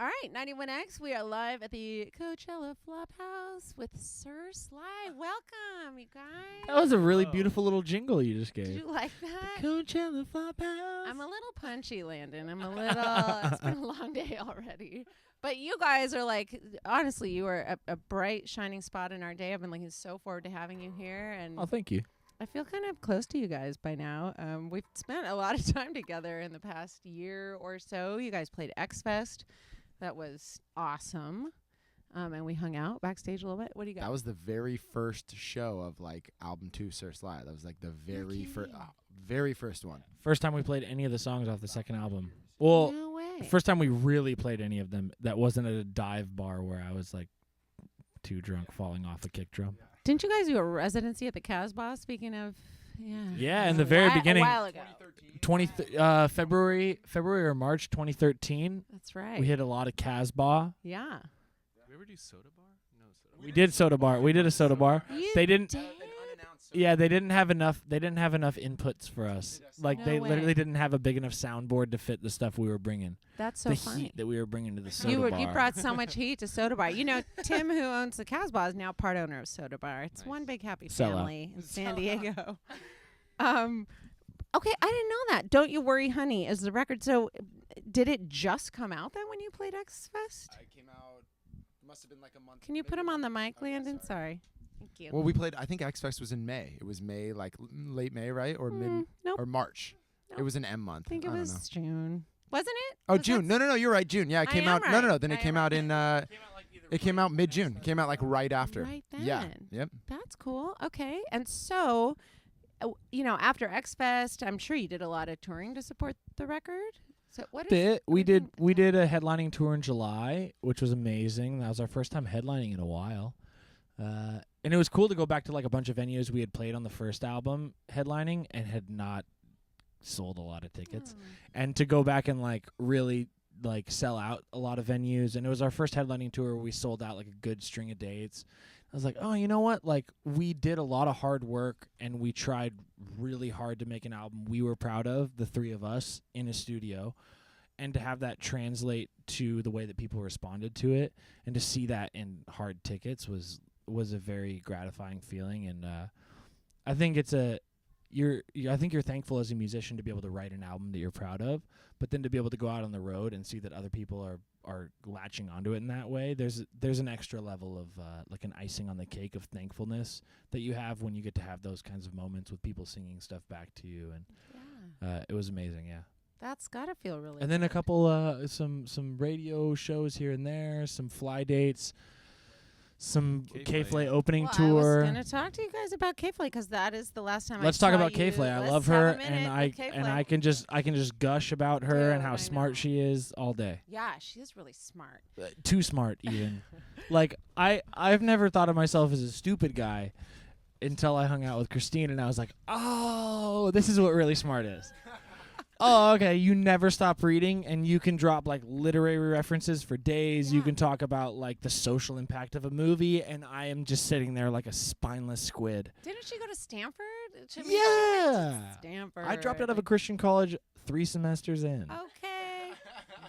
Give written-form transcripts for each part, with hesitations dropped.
All right, 91X. We are live at the Coachella Flophouse with Sir Sly. Welcome, you guys. That was a really beautiful little jingle you just Did gave. you like that? Coachella Flophouse. I'm a little punchy, Landon. I'm a little. It's been a long day already. But you guys are like, honestly, you are a bright, shining spot in our day. I've been looking so forward to having you here. And Oh, thank you. I feel kind of close to you guys by now. We've spent a lot of time together in the past year or so. You guys played X Fest. That was awesome. And we hung out backstage a little bit. What do you got? That was the very first show of like album 2, Sir Sly. That was like the very first one. First time we played any of the songs off the second album. Well, no way. first time we really played any of them that wasn't at a dive bar where I was like too drunk falling off a kick drum. Didn't you guys do a residency at the Casbah? Speaking of, Yeah, in the very beginning. A while ago. 2013. February or March 2013. That's right. We hit a lot of Casbah. Yeah. Did we ever do Soda Bar? No, Soda Bar. We did Soda Bar. We did a Soda Bar. You They didn't. did? Yeah, they didn't have enough. They didn't have enough inputs for us. Like No they way. literally didn't have a big enough soundboard to fit the stuff we were bringing. That's so the funny. heat that we were bringing to the Soda You Bar. brought so much heat to Soda Bar. You know, Tim, who owns the Casbah, is now part owner of Soda Bar. It's one big happy Sellout. family in San Diego. Okay, I didn't know that. Don't You Worry, Honey is the record. So did it just come out then when you played X Fest? It came out. Must have been like a month. Can you put him on the mic, Landon? Sorry. Thank you. Well, we played. I think X Fest was in May. It was May, like late May, right, or mid Nope. or March. Nope. It was an M month. I think it don't was know. June. Wasn't it? Oh, Was June. that No, you're right. June. Yeah, it I came am out. No. right. Then I it came am out in. It came out mid-June. It came out like right after. Right then. Yeah. Yep. That's cool. Okay. And so, after X Fest, I'm sure you did a lot of touring to support the record. So what is Bit. We did. everything- We did a headlining tour in July, which was amazing. That was our first time headlining in a while, and it was cool to go back to like a bunch of venues we had played on the first album headlining and had not sold a lot of tickets, and to go back and like really like sell out a lot of venues. And it was our first headlining tour where we sold out like a good string of dates. I was like, oh, you know what? Like, we did a lot of hard work and we tried really hard to make an album we were proud of, the three of us in a studio, and to have that translate to the way that people responded to it and to see that in hard tickets was a very gratifying feeling. And I think I think you're thankful as a musician to be able to write an album that you're proud of, but then to be able to go out on the road and see that other people are latching onto it in that way. There's an extra level of like an icing on the cake of thankfulness that you have when you get to have those kinds of moments with people singing stuff back to you, and it was amazing. Yeah. That's gotta feel really. And then a couple some radio shows here and there, some fly dates, some K-Flay opening I tour. was gonna talk to you guys about K-Flay because that is the last time. Let's I talk saw about you. K-Flay. I Let's love have her, a minute with I K-Flay. can just gush about her and Dude, how I smart know. she is all day. Yeah, she is really smart. Too smart even. Like I've never thought of myself as a stupid guy until I hung out with Christine, and I was like, oh, this is what really smart is. Oh, okay. You never stop reading, and you can drop like literary references for days. You Yeah. can talk about like the social impact of a movie, and I am just sitting there like a spineless squid. Didn't she go to Stanford? She went to Yeah. Stanford. I dropped out of a Christian college 3 semesters in. Okay.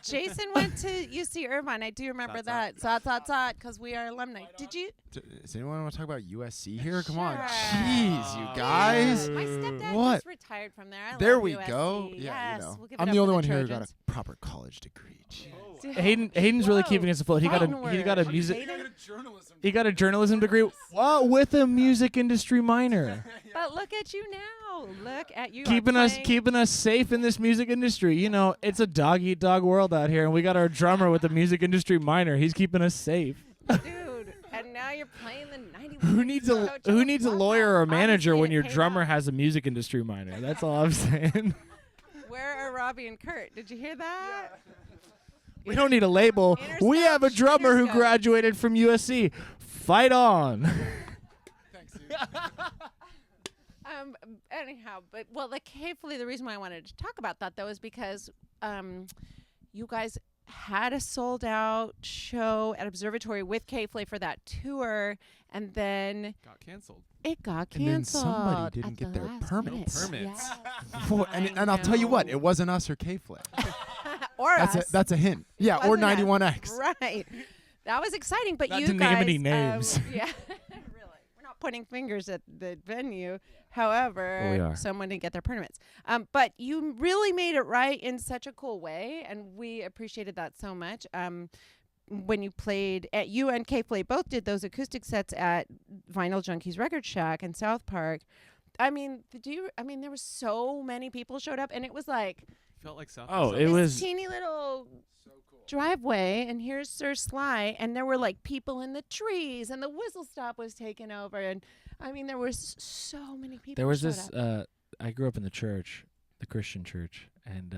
Jason went to UC Irvine. I do remember that. Because we are alumni. Did you? Does anyone want to talk about USC here? Come on. Sure. Jeez, you guys. My stepdad What? just retired from there. I There love we USC. go. Yeah, Yes, you know. we'll give it I'm up the for only one here who got Trojans. a proper college degree. Jeez. Hayden's really Whoa. keeping us afloat. He got a Fun music. word. He got a journalism degree. Wow, with a music industry minor. But look at you now. Look at you. keeping us safe in this music industry. You know, it's a dog eat dog world out here, and we got our drummer with a music industry minor. He's keeping us safe. Dude, and now you're playing the 91. Who needs a lawyer or a manager Obviously, when it your paid drummer off. has a music industry minor? That's all I'm saying. Where are Robbie and Kurt? Did you hear that? We don't need a label. We have a drummer who Interscope. graduated from USC. Fight on. Thanks, dude. Anyhow, the K-Flay, the reason why I wanted to talk about that though is because you guys had a sold out show at Observatory with K-Flay for that tour, and then Got canceled. it got And then canceled. somebody didn't at get the their last permits. minute. Permits. Yeah. And I'll tell you what, it wasn't us or K-Flay. or That's us. that's a hint. Yeah, or Wasn't us. 91X. Right. That was exciting, but Not you to guys, name any names. yeah, really, we're not pointing fingers at the venue. However, Well, we are. someone didn't get their permits. But you really made it right in such a cool way, and we appreciated that so much. When you played at you and K-Play both did those acoustic sets at Vinyl Junkies Record Shack in South Park. I mean, there were so many people showed up, and it was like Felt like South. Oh, by it this was teeny little driveway, and here's Sir Sly, and there were like people in the trees, and the whistle stop was taken over, and I mean there was so many people. there was showed this. up. I grew up in the church, the Christian church, and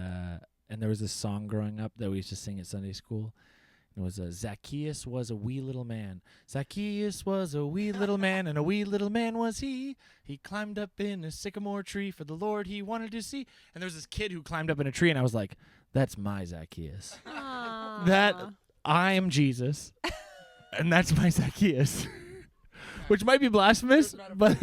there was this song growing up that we used to sing at Sunday school. It was Zacchaeus was a wee little man. Zacchaeus was a wee little man, and a wee little man was he. He climbed up in a sycamore tree for the Lord he wanted to see. And there was this kid who climbed up in a tree, and I was like, that's my Zacchaeus. That I am Jesus, and that's my Zacchaeus. Which might be blasphemous, but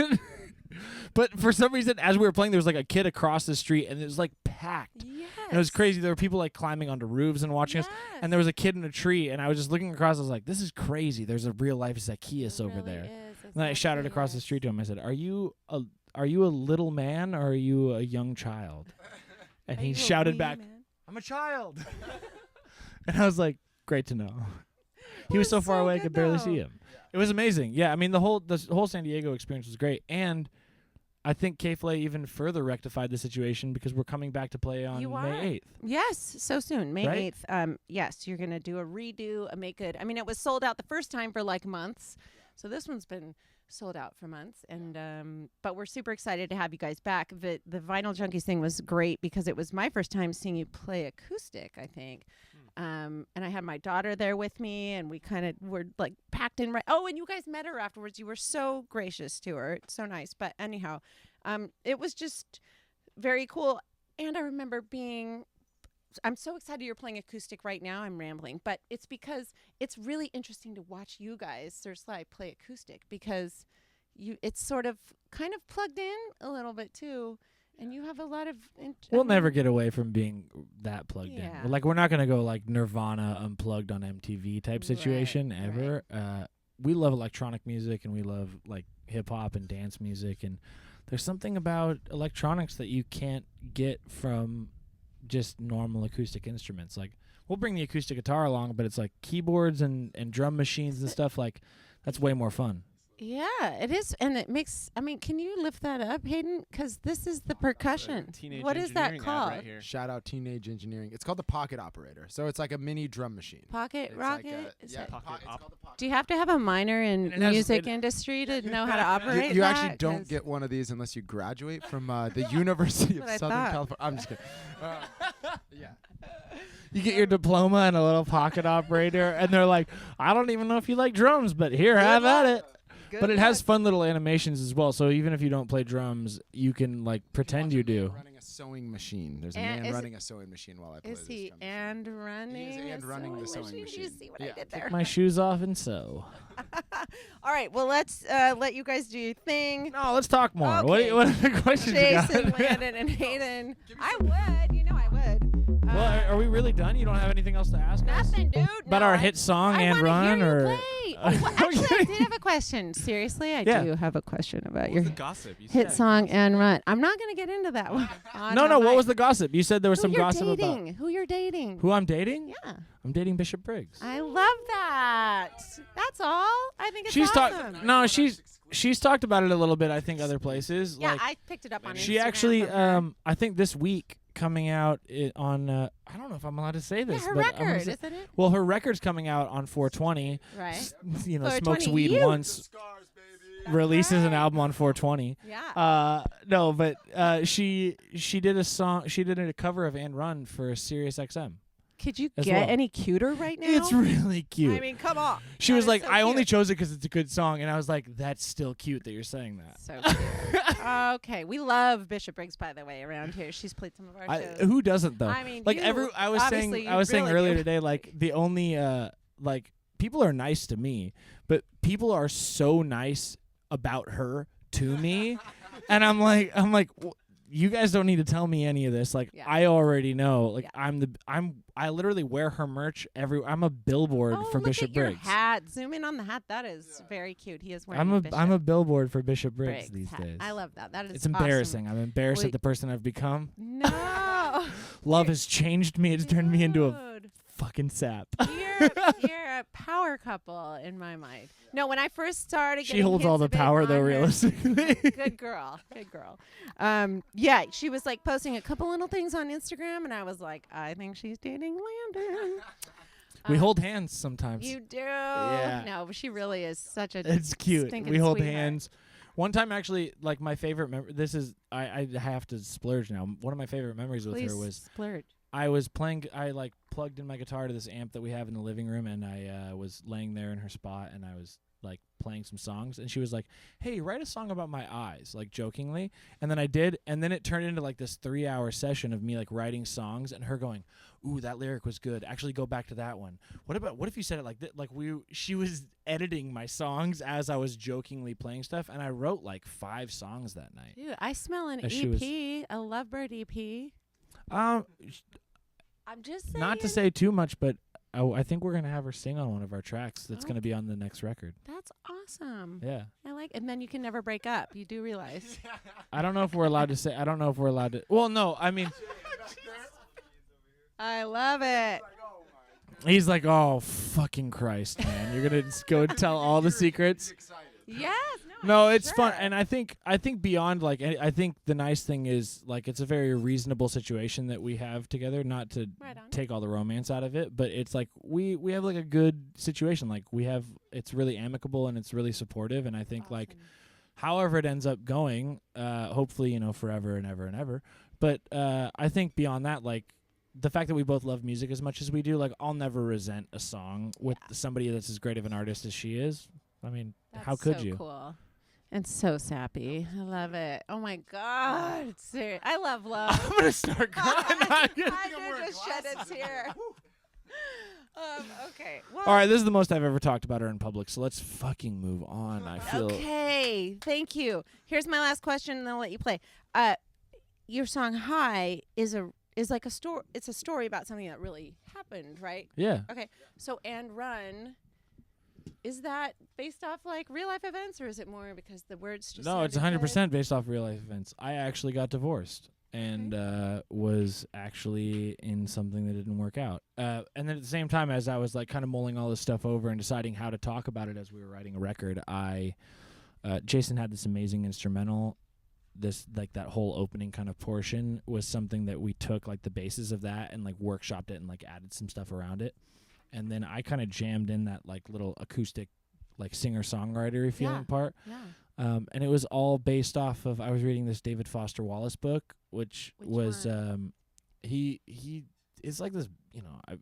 but for some reason, as we were playing, there was like a kid across the street, and it was like packed. Yes. And it was crazy. There were people like climbing onto roofs and watching us. And there was a kid in a tree, and I was just looking across. I was like, "This is crazy." There's a real life Zacchaeus over there. And then I shouted across the street to him. I said, "Are you a little man or are you a young child?" And he shouted back, "I'm a child." And I was like, "Great to know." He was so far away, I could barely see him. It was amazing. Yeah, I mean the whole San Diego experience was great, and I think K-Flay even further rectified the situation because we're coming back to play on May 8th. Yes, so soon, May Right? 8th. Yes, you're going to do a redo, a make good. I mean, it was sold out the first time for like months. So this one's been sold out for months. And but we're super excited to have you guys back. The Vinyl Junkies thing was great because it was my first time seeing you play acoustic, I think. And I had my daughter there with me, and we kind of were like packed in. Oh, and you guys met her afterwards. You were so gracious to her. It's so nice. But anyhow, it was just very cool. And I remember I'm so excited you're playing acoustic right now. I'm rambling, but it's because it's really interesting to watch you guys, Sir Sly, play acoustic because it's sort of kind of plugged in a little bit too. And you have a lot of... We'll never get away from being that plugged Yeah. in. Like, we're not going to go like Nirvana unplugged on MTV type situation ever. We love electronic music, and we love like hip-hop and dance music. And there's something about electronics that you can't get from just normal acoustic instruments. Like, we'll bring the acoustic guitar along, but it's like keyboards and drum machines and stuff. Like, that's way more fun. Yeah, it is. And it makes... I mean, can you lift that up, Hayden? Because this is the percussion. Teenage What is that Engineering ad called? Right here. Shout out Teenage Engineering. It's called the Pocket Operator. So it's like a mini drum machine. Pocket It's like rocket? a- Is yeah, it- Pocket it's op- called the Pocket. Do you have to have a minor in And it has- music it- industry to know how to operate You that? actually don't 'Cause get one of these unless you graduate from the University of That's what I Southern thought. California. I'm just kidding. Yeah. You get your diploma and a little pocket operator, and they're like, I don't even know if you like drums, but here, have at it. Good But it has luck. fun little animations as well. So even if you don't play drums, you can like pretend you do. Running a sewing machine. There's a And man is running a sewing machine while I play Is this he drum machine. and running? and a running the sewing Do you machine. see what I Yeah. did Take there? my shoes off and sew. All right. Well, let's let you guys do your thing. No, let's talk more. Okay. What are the questions Jason, you got? Landon, and Hayden. I would. You know I would. Well, are we really done? You don't have anything else to ask us? Nothing, dude. About No, our I- hit song I and wanna run, hear you or play. Oh, well, actually, I did have a question. Seriously, I Yeah. do have a question about What your was the gossip? You hit said. song and run. I'm not going to get into that one. no. What was the gossip? You said there was Who some you're gossip dating? about Who you're dating? who I'm dating. Yeah. I'm dating Bishop Briggs. I love that. That's all. I think it's She's awesome. talked. No, she's talked about it a little bit. I think other places. Yeah, like, I picked it up on she Instagram actually. from her. I think this week coming out on. I don't know if I'm allowed to say Yeah, this. her but I'm gonna record, say- isn't it? Well, her record's coming out on 420. Right. You know, 420 smokes weed you. once, releases an right. album on 420. Yeah. No, but she did a song. She did a cover of "And Run" for Sirius XM. Could you as get well. any cuter right now? It's really cute. I mean, come on. She That was is like, so "I only cute. chose it because it's a good song," and I was like, "That's still cute that you're saying that." So cute. Okay, we love Bishop Briggs, by the way, around here. She's played some of our shows. Who doesn't though? I mean, like you, I was saying obviously, you really earlier do. today, like the only like people are nice to me, but people are so nice about her to me, and I'm like, you guys don't need to tell me any of this. Like, Yeah. I already know. Like, Yeah. I literally wear her merch I'm a billboard Oh, for look Bishop at your Briggs. hat. Zoom in on the hat. That is very cute. He is wearing I'm a billboard for Bishop Briggs Briggs these hat. days. I love that. That is It's embarrassing. awesome. I'm embarrassed Wait. at the person I've become. No. Love has changed me. It's turned me into a Dude. fucking sap. You're a power couple in my mind. No, when I first started, She getting holds all hits the of it power, though, on her- realistically. Good girl. Good girl. Yeah, she was like posting a couple little things on Instagram, and I was like, I think she's dating Landon. We hold hands sometimes. You do. Yeah. No, but she really is such a. It's cute. stinking We hold sweetheart. hands. One time, actually, like my favorite this is I have to splurge now. One of my favorite memories with Please her was splurge. I was playing. I like plugged in my guitar to this amp that we have in the living room, and I was laying there in her spot, and I was like playing some songs, and she was like, "Hey, write a song about my eyes," like jokingly, and then I did, and then it turned into like this 3-hour session of me like writing songs, and her going, "Ooh, that lyric was good. Actually, go back to that one. What if you said it like that?" Like she was editing my songs as I was jokingly playing stuff, and I wrote like 5 songs that night. Dude, I smell an She was- EP, a Lovebird EP. Um, I'm just saying. Not to say too much, but I think we're gonna have her sing on one of our tracks. That's Oh. gonna be on the next record. That's awesome. Yeah. I like, and then you can never break up. You do realize. I don't know if we're allowed to say. I don't know if we're allowed to. Well, no. I mean, I love it. he's like, "Oh, fucking Christ, man! You're gonna just go and tell all the secrets." Yes. No, I'm it's fun, sure. and I think beyond like I think the nice thing is like it's a very reasonable situation that we have together. Not to Right on. take all the romance out of it, but it's like we have like a good situation. Like it's really amicable and it's really supportive, and I think like Awesome. however it ends up going, hopefully forever and ever and ever. But I think beyond that, like the fact that we both love music as much as we do, like I'll never resent a song with somebody that's as great of an artist as she is. I mean, That's how could so you? Cool. And so sappy. I love it. Oh my God. I love love. I'm gonna start crying. I did just shed a tear. Okay. Well, All right, this is the most I've ever talked about her in public, so let's fucking move on. I feel Okay. Thank you. Here's my last question, and then I'll let you play. Your song "High" is like a story. It's a story about something that really happened, right? yeah. Okay. So "And Run." Is that based off like real life events, or is it more because the words just? No, it's sounded 100% based off real life events. I actually got divorced and was actually in something that didn't work out. And then at the same time, as I was like kind of mulling all this stuff over and deciding how to talk about it as we were writing a record, Jason had this amazing instrumental. This like that whole opening kind of portion was something that we took like the basis of that and like workshopped it and like added some stuff around it. And then I kind of jammed in that like little acoustic, like singer-songwriter feeling Yeah. part. Yeah. And it was all based off of I was reading this David Foster Wallace book, which was one? he is like this,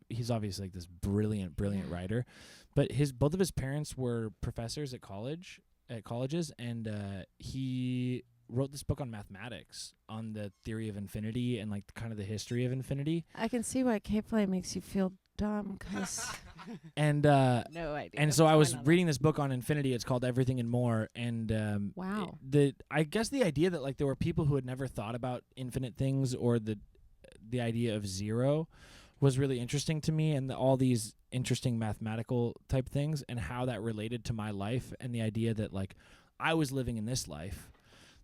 he's obviously like this brilliant Yeah. writer, but both of his parents were professors at colleges, and he wrote this book on mathematics, on the theory of infinity and like kind of the history of infinity. I can see why K-Play makes you feel dumb, cause And no idea. and what's so I was going on reading this book on infinity. It's called Everything and More. And Wow. I guess the idea that like there were people who had never thought about infinite things or the idea of zero was really interesting to me, and all these interesting mathematical type things and how that related to my life, and the idea that like I was living in this life,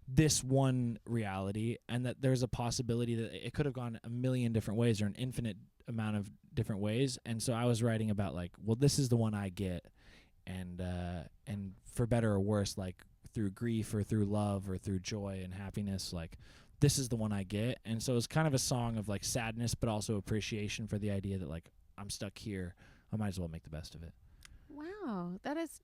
this one reality, and that there's a possibility that it could have gone a million different ways or an infinite amount of different ways. And so I was writing about like, well, this is the one I get, and for better or worse, like through grief or through love or through joy and happiness, like this is the one I get. And so it's kind of a song of like sadness but also appreciation for the idea that like I'm stuck here, I might as well make the best of it. Wow, that is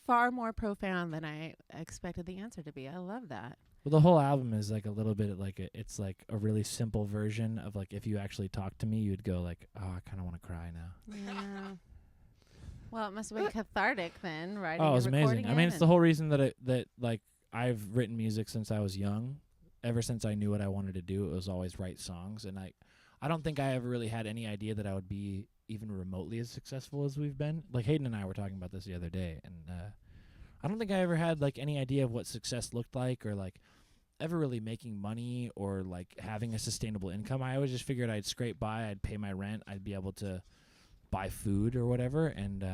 far more profound than I expected the answer to be. I love that. Well, the whole album is like a little bit like it's like a really simple version of like if you actually talked to me, you'd go like, oh, I kind of want to cry now. Yeah. Well, it must have been cathartic then, right? Oh, it was amazing. I mean, it's the whole reason that like I've written music since I was young. Ever since I knew what I wanted to do, it was always write songs, and I don't think I ever really had any idea that I would be even remotely as successful as we've been. Like Hayden and I were talking about this the other day, and I don't think I ever had like any idea of what success looked like, or like ever really making money or like having a sustainable income. I always just figured I'd scrape by, I'd pay my rent, I'd be able to buy food or whatever. And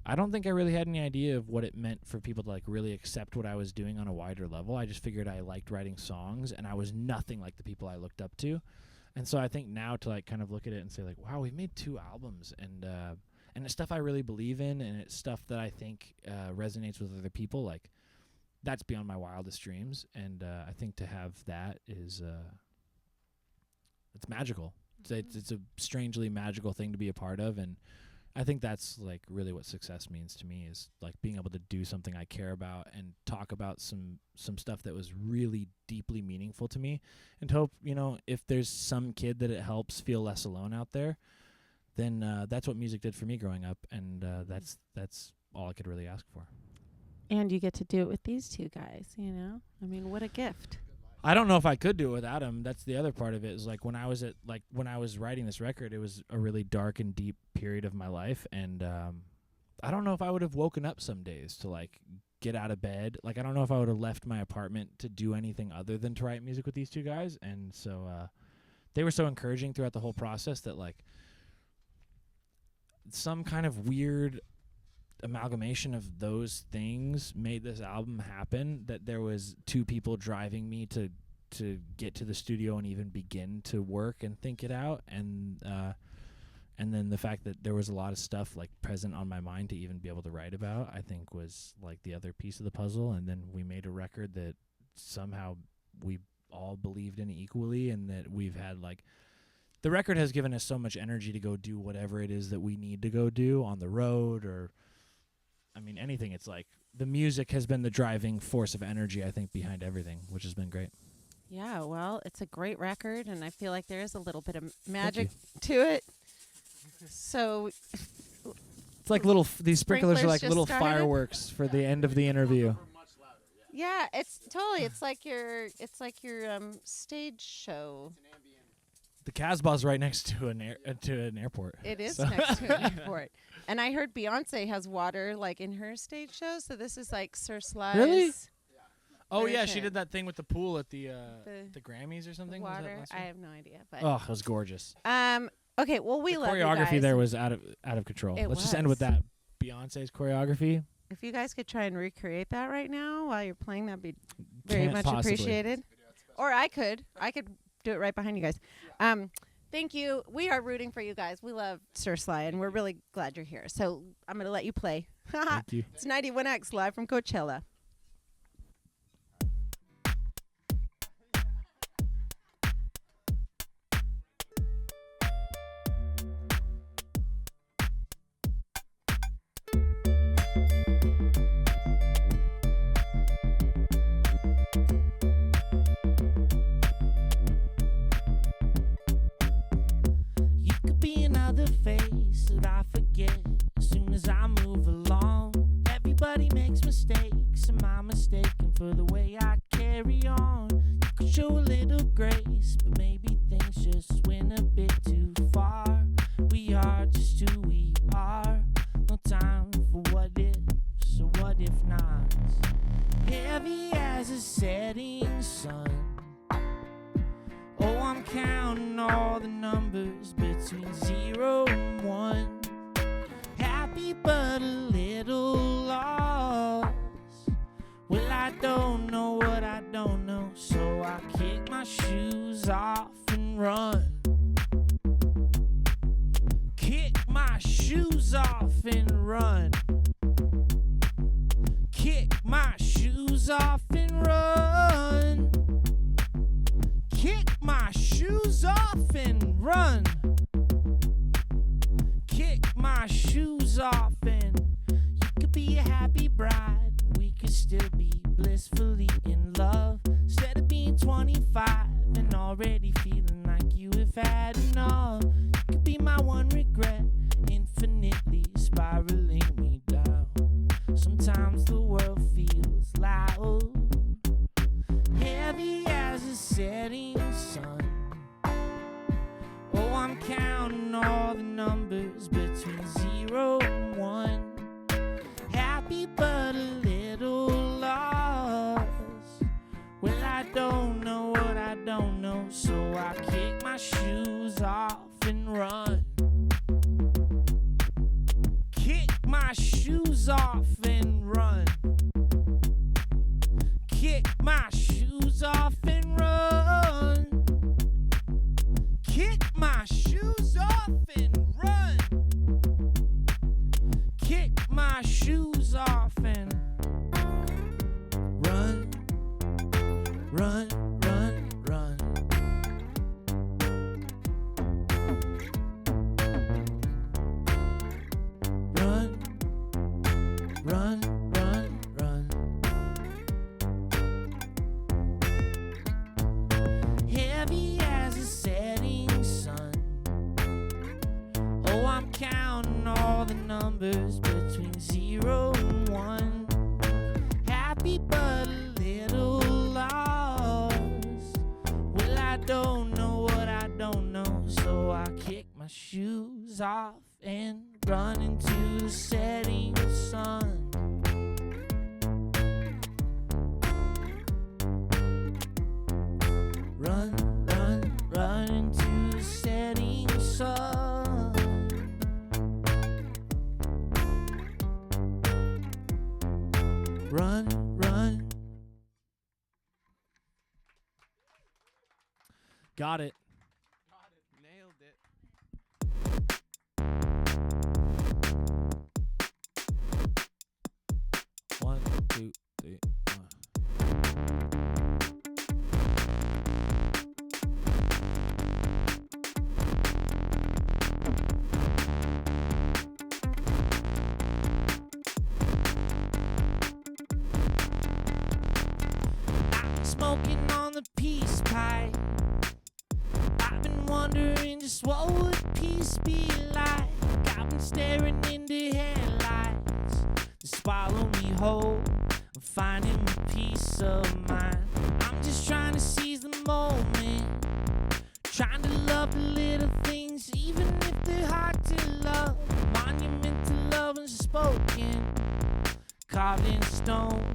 I don't think I really had any idea of what it meant for people to like really accept what I was doing on a wider level. I just figured I liked writing songs, and I was nothing like the people I looked up to. And so I think now to like kind of look at it and say like, wow, we've made 2 albums, and it's stuff I really believe in, and it's stuff that I think resonates with other people. Like, that's beyond my wildest dreams, and I think to have that is it's magical. It's a strangely magical thing to be a part of, and I think that's like really what success means to me, is like being able to do something I care about and talk about some stuff that was really deeply meaningful to me, and hope, you know, if there's some kid that it helps feel less alone out there, then that's what music did for me growing up, and that's all I could really ask for. And you get to do it with these 2 guys, you know? I mean, what a gift. I don't know if I could do it without him. That's the other part of it, is like when I was writing this record, it was a really dark and deep period of my life, and I don't know if I would have woken up some days to like get out of bed. Like, I don't know if I would have left my apartment to do anything other than to write music with these 2 guys. And so they were so encouraging throughout the whole process that like some kind of weird amalgamation of those things made this album happen, that there was 2 people driving me to get to the studio and even begin to work and think it out, and then the fact that there was a lot of stuff like present on my mind to even be able to write about, I think was like the other piece of the puzzle. And then we made a record that somehow we all believed in equally, and that we've had like, the record has given us so much energy to go do whatever it is that we need to go do on the road, or I mean, anything. It's like the music has been the driving force of energy, I think, behind everything, which has been great. Yeah, well, it's a great record, and I feel like there is a little bit of magic to it. So it's like these sprinklers are like little started. fireworks for the end of the interview. Yeah, it's totally. It's like your stage show. The Casbah's right next to an airport. It is next to an airport. And I heard Beyonce has water like in her stage show, so this is like Sir Sly's. Really? Oh yeah, version. she did that thing with the pool at the Grammys or something. Water. Was that I last have no idea, but oh, it was gorgeous. okay, well we love you choreography guys. there was out of control. It Let's just end with was. that. Beyonce's choreography. If you guys could try and recreate that right now while you're playing, that'd be very Can't much possibly. appreciated. Or I could do it right behind you guys. Thank you. We are rooting for you guys. We love Sir Sly, and we're really glad you're here. So I'm going to let you play. Thank you. It's 91X live from Coachella. You could be another face that I forget as soon as I move along. Everybody makes mistakes. Am I mistaken for the way I carry on? You could show a little grace, but maybe things just went a bit too far. We are just who we are. No time for what ifs or what if nots. Heavy as a setting sun. Oh, I'm counting all the numbers between 0 and 1. Happy but a little lost. Well, I don't know what I don't know, so I kick my shoes off and run. Kick my shoes off and run. Kick my shoes off and run. Kick my shoes off and run. Kick my shoes off, and you could be a happy bride. We could still be blissfully in love. Instead of being 25 and already feeling like you have had enough. You could be my one regret, infinitely spiraling me down. Sometimes the world feels loud, heavy as a setting sun. Oh, I'm counting all the numbers between 0 and 1. Happy but a little lost. Well, I my shoes off and run. Kick my shoes off and run. Kick my shoes off and run. Kick my shoes off and run. Kick my shoes off and run. Run, run, run. Run, run, run, run. Heavy as a setting sun. Oh, I'm counting all the numbers between 0 and 1. Happy but a little lost. Well, I don't know what I don't know, so I kick my shoes off and run into the setting sun. Run, run, run into the setting sun. Run, run. Got it. Nailed it. One, two, three, four. I'm smoking on the peace pipe. I've been wondering just what would peace be like. I've been staring into headlights. Just follow me home. I'm finding my peace of mind. I'm just trying to seize the moment. Trying to love the little things, even if they're hard to love. Monument to love unspoken. Carved in stone,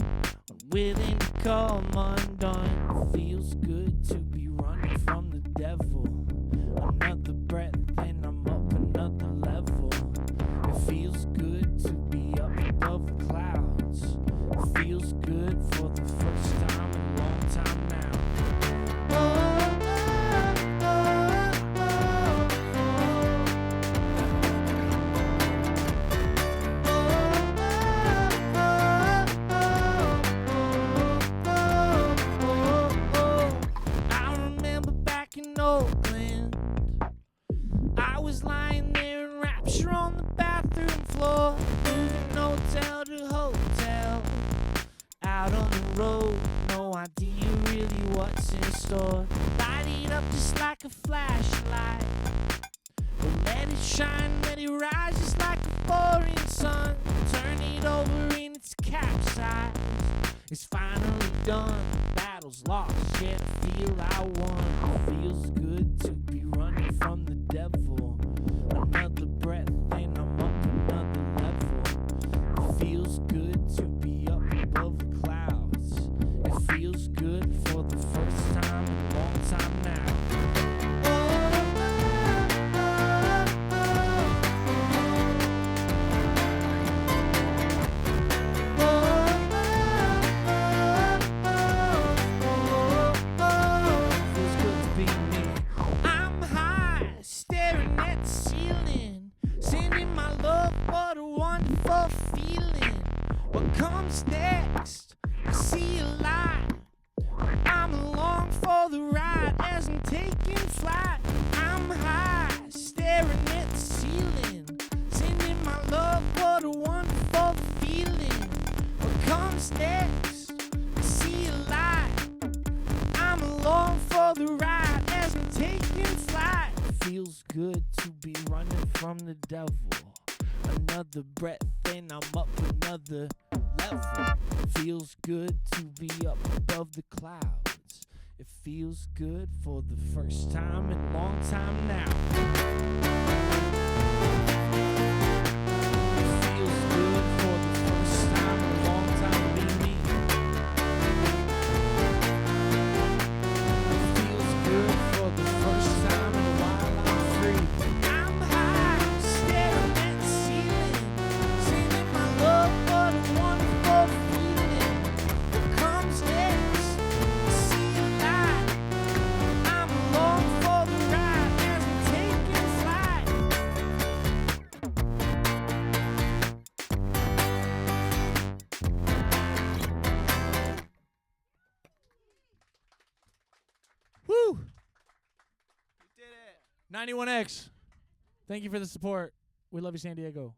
willing to come undone. Feels good to be running from the devil. Another breath and I'm up another level. It feels good to be up above the clouds. It feels good for the first time in a long time now. Oh, oh, oh, oh, I remember back in Oakland, I was lying there in rapture on the bathroom floor, moving hotel to hotel, out on the road, no idea really what's in store. Light it up just like a flashlight. But let it shine, let it rise just like a foreign sun. Turn it over in its capsize. It's finally done. Battle's lost, yet I feel I won. It feels good to be running from the devil. Another breath and I'm up another level. It feels good to be up above the clouds. It feels good for the first time in a long time now. Feels good to be me. I'm high, staring at the ceiling, sending my love. What a wonderful feeling. What comes next? I see a light. I'm along for the ride as I'm taking flight. I'm high, staring at the ceiling, sending my love. What a wonderful feeling. What comes next? I see a light. I'm along for the ride as I'm taking flight. Feels good to be running from the devil. Another breath and I'm up another level. Feels good to be up above the clouds. It feels good for the first time in a long time now. It feels good for the first time in a long time to be me. It feels good for the first time 91X. Thank you for the support. We love you, San Diego.